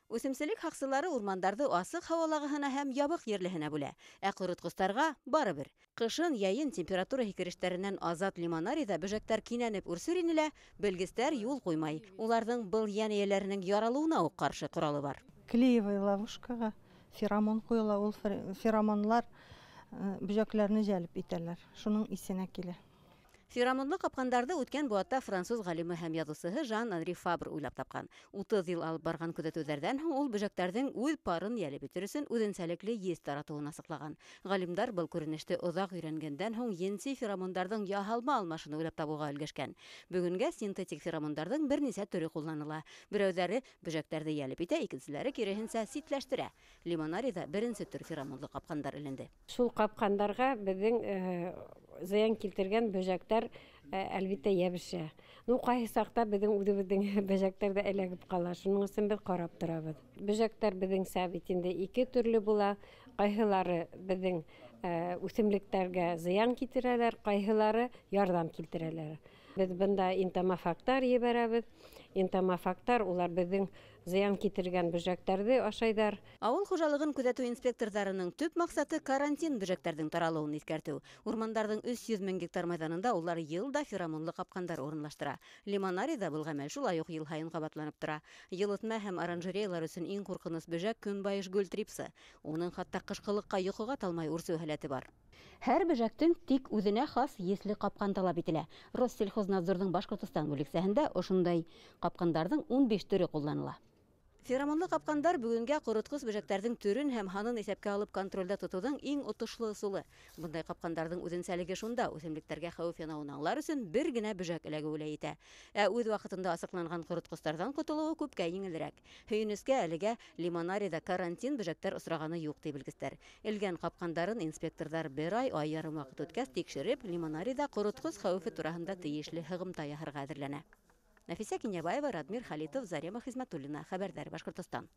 Үсемселек һаксылары урмандарды асык һавалағыһына һәм ябык ерлеһенә бүлә. Ә ҡоротҡостарға барыбер. Ҡышын, яйын температура һикерештәренән азат Лимонариҙа бөжәктәр кинәнеп үрсер ине лә, белгестәр юл ҡуймай. Уларҙың был йән эйәләренең яралыуына уҡ ҡаршы ҡоралы бар. Клеевая ловушкаға феромон ҡуйыла, ул феромонлар бөжәкләрне жәлеп итәләр. Шуның исенә килә. Феромонлы ҡапҡандарды үткән быуатта француз ғалимы һәм яҙыусыһы Жан-Анри Фабр уйлап тапҡан. 30 йыл алып барған күҙәтеүҙәрҙән һуң ул бөжәктәрҙең үҙ парын йәлеп итер өсөн үҙенсәлекле еҫ таратыуын асыҡлаған. Ғалимдар был күренеште оҙаҡ өйрәнгәндән һуң енси феромондарҙың яһалма алмашыны уйлап табыуға өлгәшкән. Бөгөнгә синтетик феромондарҙың бер нисә төрө ҡулланыла. Берәүҙәре бөжәктәрҙе йәлеп итә, икенселәре киреһенсә ситләштерә. Лимонариҙа беренсе төр феромонлы ҡапҡандар эленде. Шул ҡапҡандарға беҙҙең зыян килтергән бөжәктәр әлбиттә йәбешә. Ҡайһы саҡта беҙҙең үҙебеҙҙең бөжәктәр ҙә эләгеп ҡала. Шуның өсөн беҙ ҡарап торабыҙ. Бөжәктәр беҙҙеңсә бит инде ике төрлө була. Ҡайһылары беҙҙең үҫемлектәргә зыян китерәләр, ҡайһылары ярҙам килтерәләр. Беҙ бында интамофагтар ебәрәбеҙ. Интамофагтар улар беҙҙең зыян китергән бөжәктәрҙе ашайҙар. Ауыл хужалығын күҙәтеү инспекторҙарының төп маҡсаты карантин бөжәктәрҙең таралыуын иҫкәртеү. Урмандарҙың 300 мең гектар майҙанында улар йылда феромонлы ҡапҡандар урынлаштыра. Лимонариҙа был ғәмәл шулай уҡ йыл һайын ҡабатланып тора. Йылытма һәм оранжереялар өсөн иң ҡурҡыныс бөжәк көнбайыш гөл трипсы. Уның хатта ҡышҡылыҡҡа йоҡоға талмай үрсеү һәләте бар. Һәр бөжәктең тик үҙенә хас есле ҡапҡан талап ителә. Россельхознадзорҙың Башҡортостан бүлексәһендә ошондай ҡапҡандарҙың 15 төрө ҡулланыла. Феромонлы ҡапҡандар бөгөнгә ҡоротҡос бөжәктәрҙең төрөн һәм һанын иҫәпкә алып контролдә тотоуҙың иң отошло ысулы. Бындай ҡапҡандарҙың үҙенсәлеге шунда: үҫемлектәргә хәүеф янауын аңлар өсөн бер генә бөжәк эләгеүе лә етә. Ә үҙ ваҡытында асыҡланған ҡоротҡостарҙан ҡотолоуы күпкә еңелерәк. Һөйөнөскә әлегә Лимонариҙа карантин бөжәктәр осрағаны юҡ, ти белгестәр. Элгән ҡапҡандарын инспекторҙар бер ай ярым ваҡыт үткәс тикшереп, Лимонариҙа ҡоротҡос хәүефе тураһында тейешле һығымта яһарға әҙерләнә. Нәфисә Кинйәбаева, Радмир Хәлитов, Зарема Хизмәтуллина. Хәбәрҙәр, Башҡортостан.